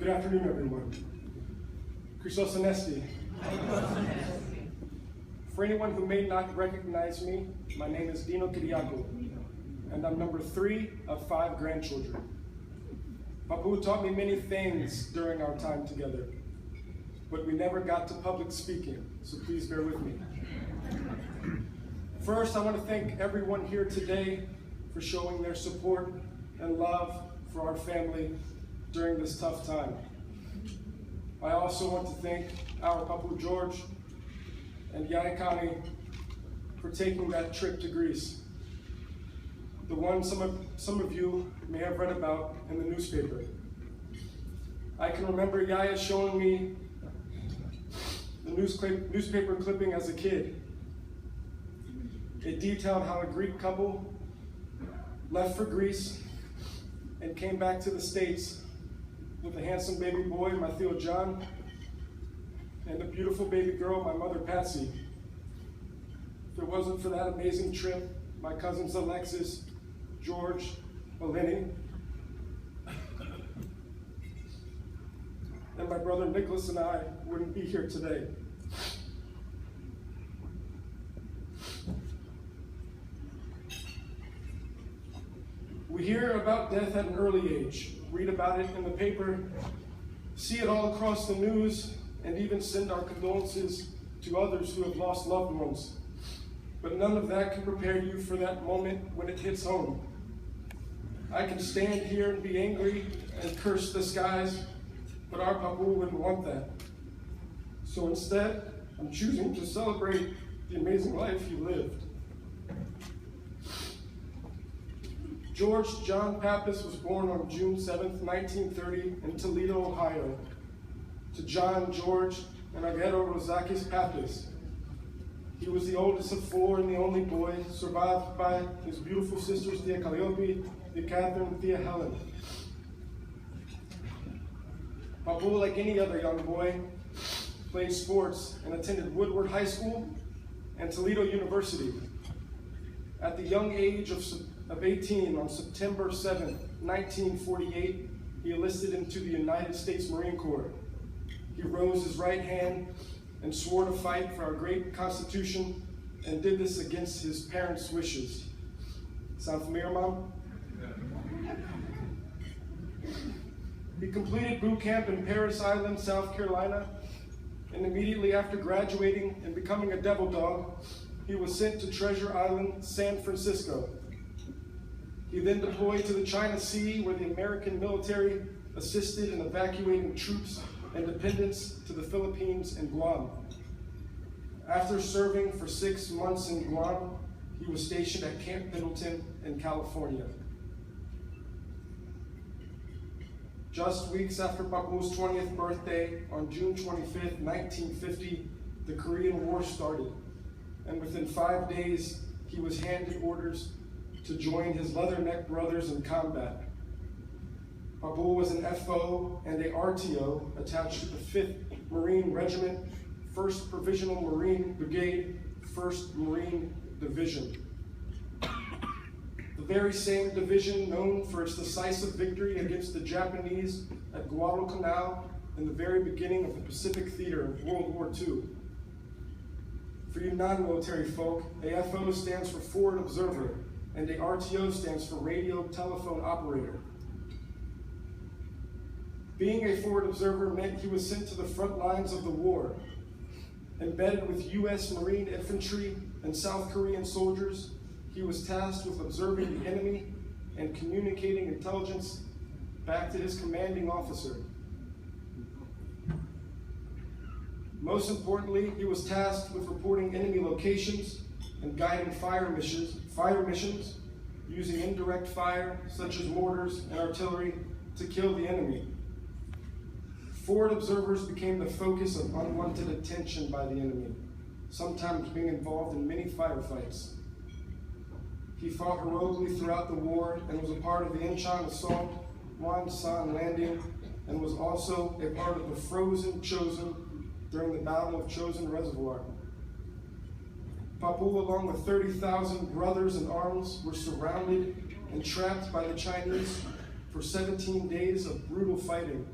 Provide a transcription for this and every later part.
Good afternoon, everyone. Christos Anesti. For anyone who may not recognize me, my name is Dino, and I'm number 3 of 5 grandchildren. Papu taught me many things during our time together, but we never got to public speaking, so please bear with me. First, I want to thank everyone here today for showing their support and love for our family during this tough time. I also want to thank our Papu George and Yaya Kani for taking that trip to Greece, the one some of you may have read about in the newspaper. I can remember Yaya showing me the newspaper clipping as a kid. It detailed how a Greek couple left for Greece and came back to the States with a handsome baby boy, my Theo John, and a beautiful baby girl, my mother Patsy. If it wasn't for that amazing trip, my cousins Alexis, George, Eleni, and my brother Nicholas and I wouldn't be here today. We hear about death at an early age, read about it in the paper, see it all across the news, and even send our condolences to others who have lost loved ones. But none of that can prepare you for that moment when it hits home. I can stand here and be angry and curse the skies, but our Papu wouldn't want that. So instead, I'm choosing to celebrate the amazing life he lived. George John Pappas was born on June 7th, 1930 in Toledo, Ohio, to John, George, and Agero Rosakis Pappas. He was the oldest of 4 and the only boy, survived by his beautiful sisters, Thea Calliope, Thea Catherine, and Thea Helen. Papu, like any other young boy, played sports and attended Woodward High School and Toledo University. At the young age of 18, on September 7, 1948, he enlisted into the United States Marine Corps. He rose his right hand and swore to fight for our great Constitution and did this against his parents' wishes. Sound familiar, Mom? He completed boot camp in Parris Island, South Carolina, and immediately after graduating and becoming a devil dog, he was sent to Treasure Island, San Francisco. He then deployed to the China Sea, where the American military assisted in evacuating troops and dependents to the Philippines and Guam. After serving for 6 months in Guam, he was stationed at Camp Pendleton in California. Just weeks after Papu's 20th birthday, on June 25th, 1950, the Korean War started, and within 5 days, he was handed orders to join his leatherneck brothers in combat. Papu was an FO and a RTO attached to the 5th Marine Regiment, 1st Provisional Marine Brigade, 1st Marine Division. The very same division known for its decisive victory against the Japanese at Guadalcanal in the very beginning of the Pacific Theater of World War II. For you non-military folk, a FO stands for Forward Observer, and a RTO stands for Radio Telephone Operator. Being a forward observer meant he was sent to the front lines of the war. Embedded with U.S. Marine infantry and South Korean soldiers, he was tasked with observing the enemy and communicating intelligence back to his commanding officer. Most importantly, he was tasked with reporting enemy locations and guiding fire missions using indirect fire, such as mortars and artillery, to kill the enemy. Forward observers became the focus of unwanted attention by the enemy, sometimes being involved in many firefights. He fought heroically throughout the war and was a part of the Incheon Assault, Wonsan Landing, and was also a part of the Frozen Chosin during the Battle of Chosin Reservoir. Papu, along with 30,000 brothers in arms, were surrounded and trapped by the Chinese for 17 days of brutal fighting.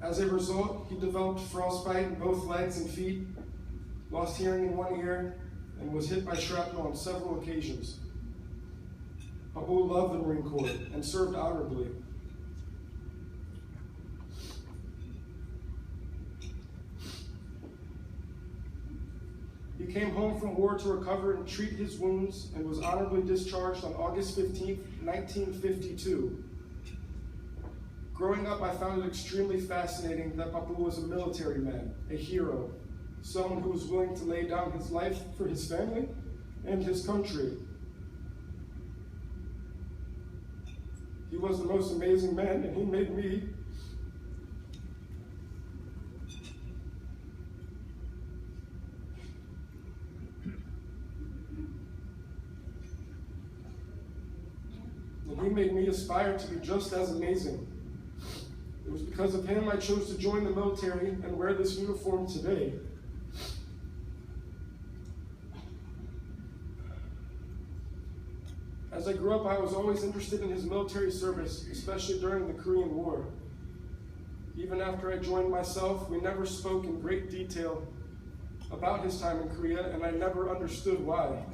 As a result, he developed frostbite in both legs and feet, lost hearing in one ear, and was hit by shrapnel on several occasions. Papu loved the Marine Corps and served honorably. He came home from war to recover and treat his wounds and was honorably discharged on August 15, 1952. Growing up, I found it extremely fascinating that Papu was a military man, a hero, someone who was willing to lay down his life for his family and his country. He was the most amazing man, and he made me aspire to be just as amazing. It was because of him I chose to join the military and wear this uniform today. As I grew up, I was always interested in his military service, especially during the Korean War. Even after I joined myself, we never spoke in great detail about his time in Korea, and I never understood why.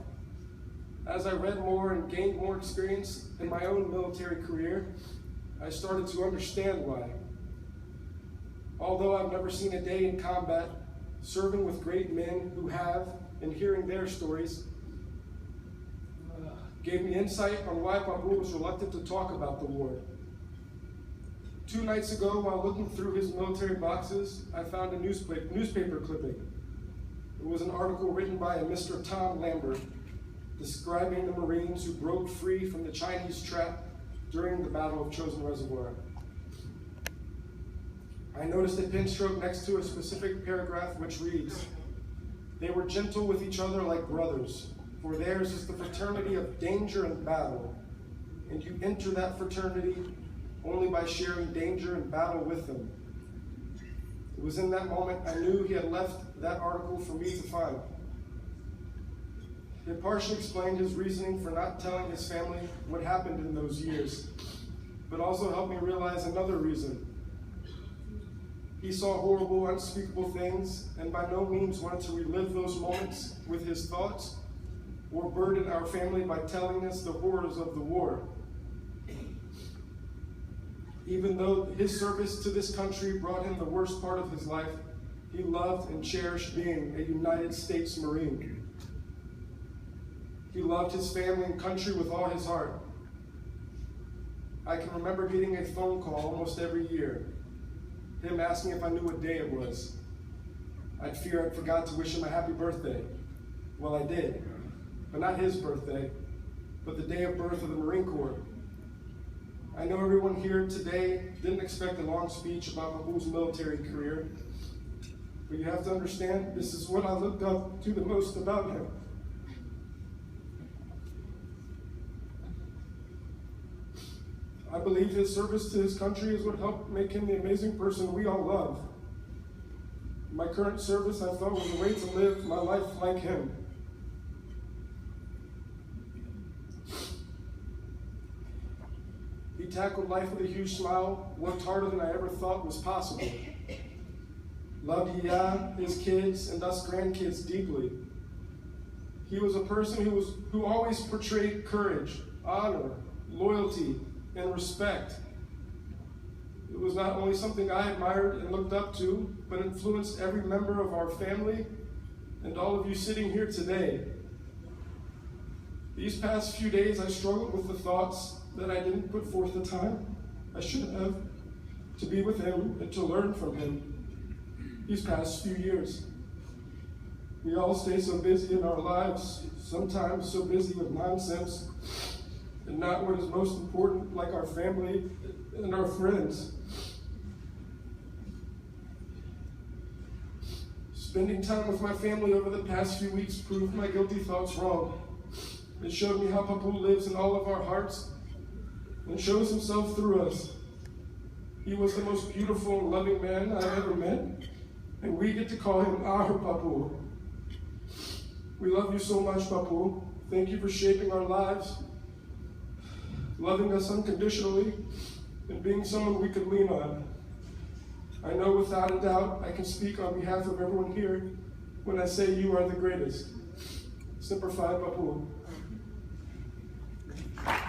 As I read more and gained more experience in my own military career, I started to understand why. Although I've never seen a day in combat, serving with great men who have, and hearing their stories, gave me insight on why Papu was reluctant to talk about the war. 2 nights ago, while looking through his military boxes, I found a newspaper clipping. It was an article written by a Mr. Tom Lambert, describing the Marines who broke free from the Chinese trap during the Battle of Chosin Reservoir. I noticed a pin stroke next to a specific paragraph which reads, "They were gentle with each other like brothers, for theirs is the fraternity of danger and battle, and you enter that fraternity only by sharing danger and battle with them." It was in that moment I knew he had left that article for me to find. It partially explained his reasoning for not telling his family what happened in those years, but also helped me realize another reason. He saw horrible, unspeakable things, and by no means wanted to relive those moments with his thoughts or burden our family by telling us the horrors of the war. Even though his service to this country brought him the worst part of his life, he loved and cherished being a United States Marine. He loved his family and country with all his heart. I can remember getting a phone call almost every year, him asking if I knew what day it was. I'd fear I'd forgot to wish him a happy birthday. Well, I did, but not his birthday, but the day of birth of the Marine Corps. I know everyone here today didn't expect a long speech about Papu's military career, but you have to understand, this is what I looked up to the most about him. I believe his service to his country is what helped make him the amazing person we all love. My current service, I thought, was a way to live my life like him. He tackled life with a huge smile, worked harder than I ever thought was possible. Loved Iya, his kids, and us grandkids deeply. He was a person who always portrayed courage, honor, loyalty, and respect. It was not only something I admired and looked up to, but influenced every member of our family and all of you sitting here today. These past few days, I struggled with the thoughts that I didn't put forth the time I should have to be with him and to learn from him these past few years. We all stay so busy in our lives, sometimes so busy with nonsense, and not what is most important, like our family and our friends. Spending time with my family over the past few weeks proved my guilty thoughts wrong. It showed me how Papu lives in all of our hearts and shows himself through us. He was the most beautiful and loving man I ever met, and we get to call him our Papu. We love you so much, Papu. Thank you for shaping our lives, loving us unconditionally, and being someone we could lean on. I know without a doubt I can speak on behalf of everyone here when I say you are the greatest. Semper Fi, Papu.